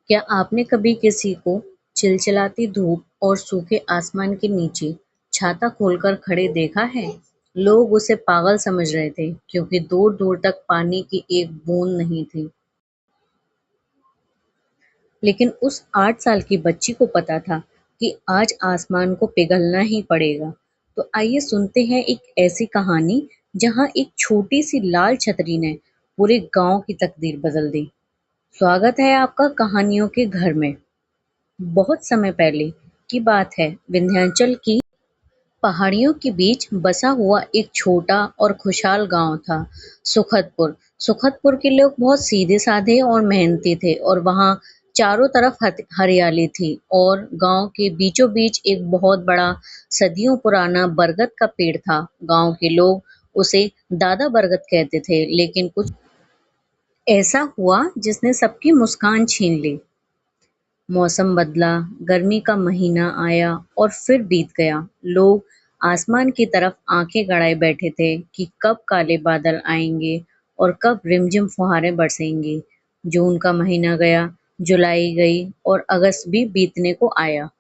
क्या आपने कभी किसी को चिलचिलाती धूप और सूखे आसमान के नीचे छाता खोलकर खड़े देखा है? लोग उसे पागल समझ रहे थे क्योंकि दूर-दूर तक पानी की एक बूंद नहीं थी। लेकिन उस 8 साल की बच्ची को पता था कि आज आसमान को पिघलना ही पड़ेगा। तो आइए सुनते हैं एक ऐसी कहानी जहां एक छोटी सी लाल छतरी ने पूरे गांव की तकदीर बदल दी। स्वागत है आपका कहानियों के घर में। बहुत समय पहले की बात है, विंध्याचल की पहाड़ियों के बीच बसा हुआ एक छोटा और खुशहाल गांव था, सुखदपुर। सुखदपुर के लोग बहुत सीधे साधे और मेहनती थे और वहां चारों तरफ हरियाली थी और गांव के बीचों बीच एक बहुत बड़ा सदियों पुराना बरगद का पेड़ था। गांव के लोग उसे दादा बरगद कहते थे, लेकिन कुछ ऐसा हुआ जिसने सबकी मुस्कान छीन ली। मौसम बदला, गर्मी का महीना आया और फिर बीत गया। लोग आसमान की तरफ आंखें गड़ाए बैठे थे कि कब काले बादल आएंगे और कब रिमझिम फुहारें बरसेंगी। जून का महीना गया, जुलाई गई और अगस्त भी बीतने को आया।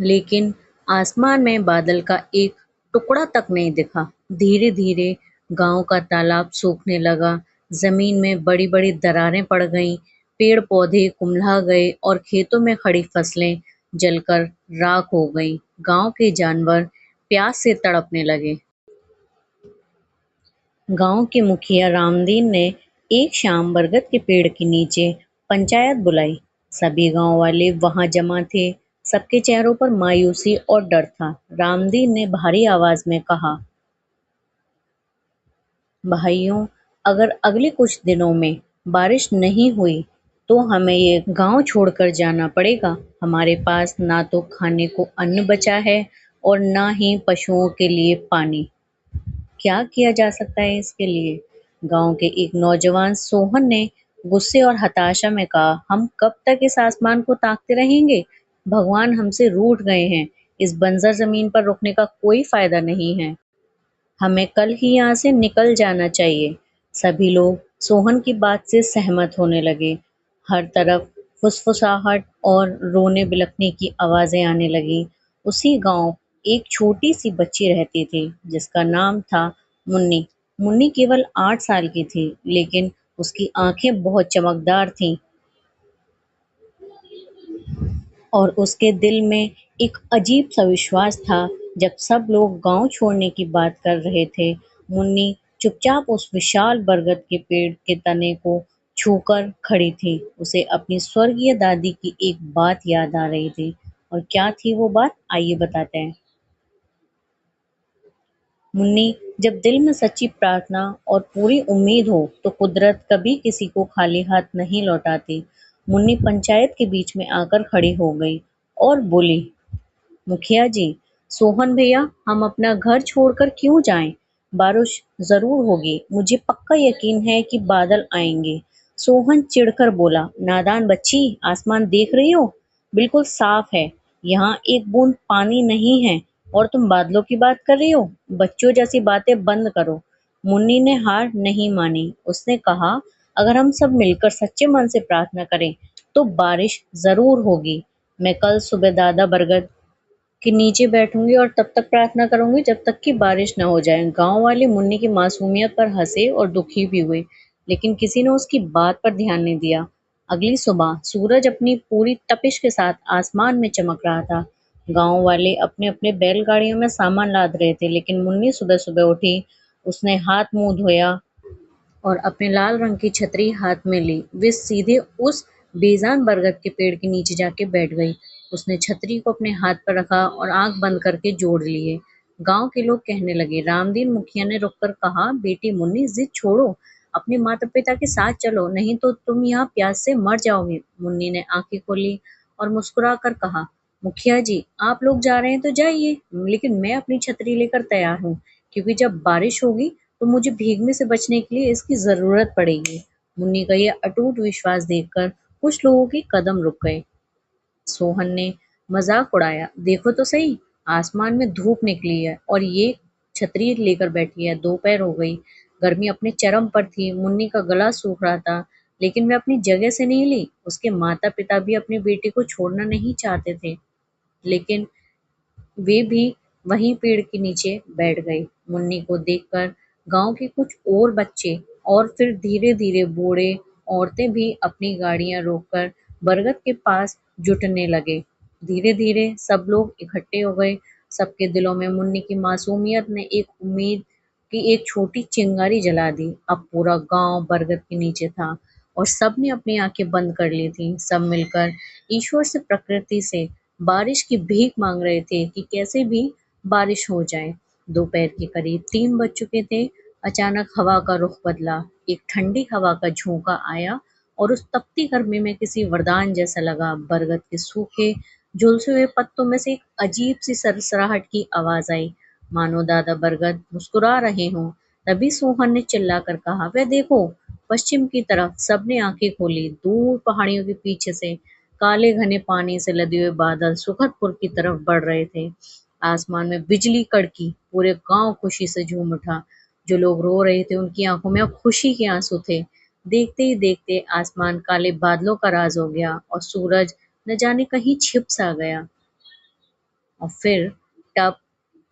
लेकिन आसमान में बादल का एक टुकड़ा तक नहीं दिखा। धीरे-धीरे गाँव का तालाब सूखने लगा, जमीन में बड़ी-बड़ी दरारें पड़ गईं, पेड़-पौधे कुम्हला गए और खेतों में खड़ी फसलें जलकर राख हो गईं। गाँव के जानवर प्यास से तड़पने लगे। गांव के मुखिया रामदीन ने एक शाम बरगद के पेड़ के नीचे पंचायत बुलाई। सभी गांव वाले वहां जमा थे। सबके चेहरों पर मायूसी और डर था। रामदीन ने भारी आवाज में कहा, भाइयों, अगर अगले कुछ दिनों में बारिश नहीं हुई तो हमें ये गांव छोड़कर जाना पड़ेगा। हमारे पास ना तो खाने को अन्न बचा है और ना ही पशुओं के लिए पानी। क्या किया जा सकता है इसके लिए? गांव के एक नौजवान सोहन ने गुस्से और हताशा में कहा, हम कब तक इस आसमान को ताकते रहेंगे? भगवान हमसे रूठ गए हैं। इस बंजर जमीन पर रुकने का कोई फायदा नहीं है। हमें कल ही यहाँ से निकल जाना चाहिए। सभी लोग सोहन की बात से सहमत होने लगे। हर तरफ फुसफुसाहट और रोने बिलखने की आवाजें आने लगी। उसी गांव एक छोटी सी बच्ची रहती थी जिसका नाम था मुन्नी। मुन्नी केवल 8 साल की थी, लेकिन उसकी आंखें बहुत चमकदार थीं और उसके दिल में एक अजीब सा विश्वास था। जब सब लोग गांव छोड़ने की बात कर रहे थे, मुन्नी चुपचाप उस विशाल बरगद के पेड़ के तने को छूकर खड़ी थी। उसे अपनी स्वर्गीय दादी की एक बात याद आ रही थी। और क्या थी वो बात, आइए बताते हैं। मुन्नी, जब दिल में सच्ची प्रार्थना और पूरी उम्मीद हो तो कुदरत कभी किसी को खाली हाथ नहीं लौटाती। मुन्नी पंचायत के बीच में आकर खड़ी हो गई और बोली, मुखिया जी, सोहन भैया, हम अपना घर छोड़कर क्यों जाएं? बारिश जरूर होगी, मुझे पक्का यकीन है कि बादल आएंगे। सोहन चिढ़कर बोला, नादान बच्ची, आसमान देख रही हो? बिल्कुल साफ है। यहाँ एक बूंद पानी नहीं है और तुम बादलों की बात कर रही हो। बच्चों जैसी बातें बंद करो। मुन्नी ने हार नहीं मानी। उसने कहा, अगर हम सब मिलकर सच्चे मन से प्रार्थना करें तो बारिश जरूर होगी। मैं कल सुबह दादा बरगद के नीचे बैठूंगी और तब तक प्रार्थना करूंगी जब तक कि बारिश न हो जाए। गांव वाले मुन्नी की मासूमियत पर हंसे और दुखी भी हुए, लेकिन किसी ने उसकी बात पर ध्यान नहीं दिया। अगली सुबह सूरज अपनी पूरी तपिश के साथ आसमान में चमक रहा था। गांव वाले अपने अपने बैलगाड़ियों में सामान लाद रहे थे, लेकिन मुन्नी सुबह सुबह उठी। उसने हाथ मुंह धोया और अपने लाल रंग की छतरी हाथ में ली। वे सीधे उस बेजान बरगद के पेड़ के नीचे जाके बैठ गई। उसने छतरी को अपने हाथ पर रखा और आंख बंद करके जोड़ लिए। गांव के लोग कहने लगे। रामदीन मुखिया ने रुककर कहा, बेटी मुन्नी, जिद छोड़ो, अपने माता पिता के साथ चलो, नहीं तो तुम यहाँ प्यास से मर जाओगे। मुन्नी ने आंखें खोली और मुस्कुरा कर कहा, मुखिया जी, आप लोग जा रहे हैं तो जाइए, लेकिन मैं अपनी छतरी लेकर तैयार हूँ, क्योंकि जब बारिश होगी तो मुझे भीगने से बचने के लिए इसकी ज़रूरत पड़ेगी। मुन्नी का यह अटूट विश्वास देखकर कुछ लोगों के कदम रुक गए। सोहन ने मजाक उड़ाया, देखो तो सही, आसमान में धूप निकली है और ये छतरी लेकर बैठी है। दोपहर हो गई। गर्मी अपने चरम पर थी, मुन्नी का गला सूख रहा था, लेकिन वह अपनी जगह से नहीं ली। उसके माता-पिता भी अपनी बेटी को छोड़ना नहीं चाहते थे, लेकिन वे भी वहीं पेड़ के नीचे बैठ गए। मुन्नी को देखकर गांव के कुछ और बच्चे और फिर धीरे-धीरे बूढ़े औरतें भी अपनी गाड़ियां रोककर बरगद के पास जुटने लगे। धीरे-धीरे सब लोग इकट्ठे हो गए। सबके दिलों में मुन्नी की मासूमियत ने एक उम्मीद की एक छोटी चिंगारी जला दी। अब पूरा गांव बरगद के नीचे था और सबने अपनी आंखें बंद कर ली थी। सब मिलकर ईश्वर से, प्रकृति से बारिश की भीख मांग रहे थे कि कैसे भी बारिश हो जाए। दोपहर के करीब 3 बज चुके थे। अचानक हवा का रुख बदला। एक ठंडी हवा का झोंका आया और उस तपती गर्मी में किसी वरदान जैसा लगा। बरगद के सूखे, झुलसे हुए पत्तों में से एक अजीब सी सरसराहट की आवाज आई, मानो दादा बरगद मुस्कुरा रहे हों। तभी सोहन ने चिल्लाकर कहा, वह देखो, पश्चिम की तरफ। सबने आंखें खोली। दूर पहाड़ियों के पीछे से काले घने पानी से लदे हुए बादल सुखदपुर की तरफ बढ़ रहे थे। आसमान में बिजली कड़की। पूरे गांव खुशी से झूम उठा। जो लोग रो रहे थे उनकी आंखों में अब खुशी के आंसू थे। देखते ही देखते आसमान काले बादलों का राज हो गया और सूरज न जाने कहीं छिप सा गया। और फिर टप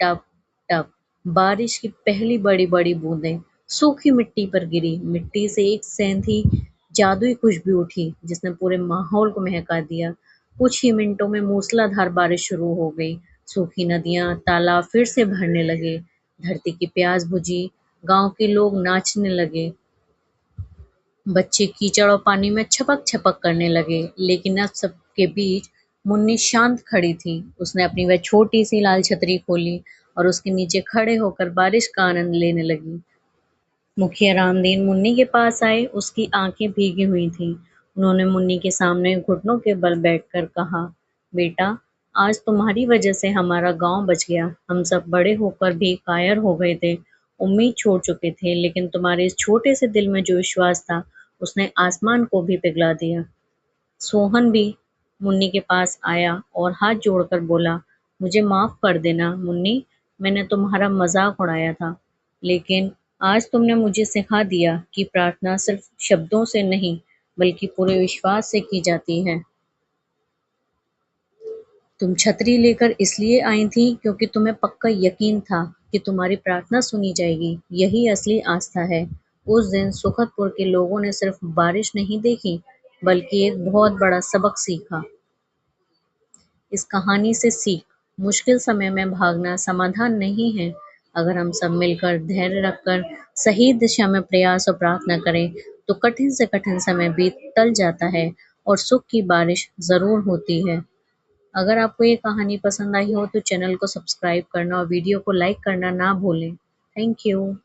टप टप बारिश की पहली बड़ी बड़ी बूंदें सूखी मिट्टी पर गिरी। मिट्टी से एक सेंधी जादुई खुशबू उठी जिसने पूरे माहौल को महका दिया। कुछ ही मिनटों में मूसलाधार बारिश शुरू हो गई। सूखी नदियां, तालाब फिर से भरने लगे। धरती की प्यास बुझी। गांव के लोग नाचने लगे। बच्चे कीचड़ और पानी में छपक-छपक करने लगे, लेकिन अब सबके बीच मुन्नी शांत खड़ी थी। उसने अपनी वह छोटी-सी लाल छतरी खोली और उसके नीचे खड़े होकर बारिश का आनंद लेने लगी। मुखिया रामदीन मुन्नी के पास आए, उसकी आंखें भीगी हुई थीं। उन्होंने मुन्नी के सामने घुटनों के बल बैठकर कहा, बेटा, आज तुम्हारी वजह से हमारा गांव बच गया। हम सब बड़े होकर भी कायर हो गए थे, उम्मीद छोड़ चुके थे, लेकिन तुम्हारे इस छोटे से दिल में जो विश्वास था, उसने आसमान को भी पिघला दिया। सोहन भी मुन्नी के पास आया और हाथ जोड़कर बोला, मुझे माफ कर देना मुन्नी, मैंने तुम्हारा मजाक उड़ाया था, लेकिन आज तुमने मुझे सिखा दिया कि प्रार्थना सिर्फ शब्दों से नहीं, बल्कि पूरे विश्वास से की जाती है। तुम छतरी लेकर इसलिए आई थी क्योंकि तुम्हें पक्का यकीन था कि तुम्हारी प्रार्थना सुनी जाएगी। यही असली आस्था है। उस दिन सुखदपुर के लोगों ने सिर्फ बारिश नहीं देखी, बल्कि एक बहुत बड़ा सबक सीखा। इस कहानी से सीख, मुश्किल समय में भागना समाधान नहीं है। अगर हम सब मिलकर धैर्य रखकर सही दिशा में प्रयास और प्रार्थना करें, तो कठिन से कठिन समय भी टल जाता है और सुख की बारिश ज़रूर होती है। अगर आपको ये कहानी पसंद आई हो तो चैनल को सब्सक्राइब करना और वीडियो को लाइक करना ना भूलें। Thank you.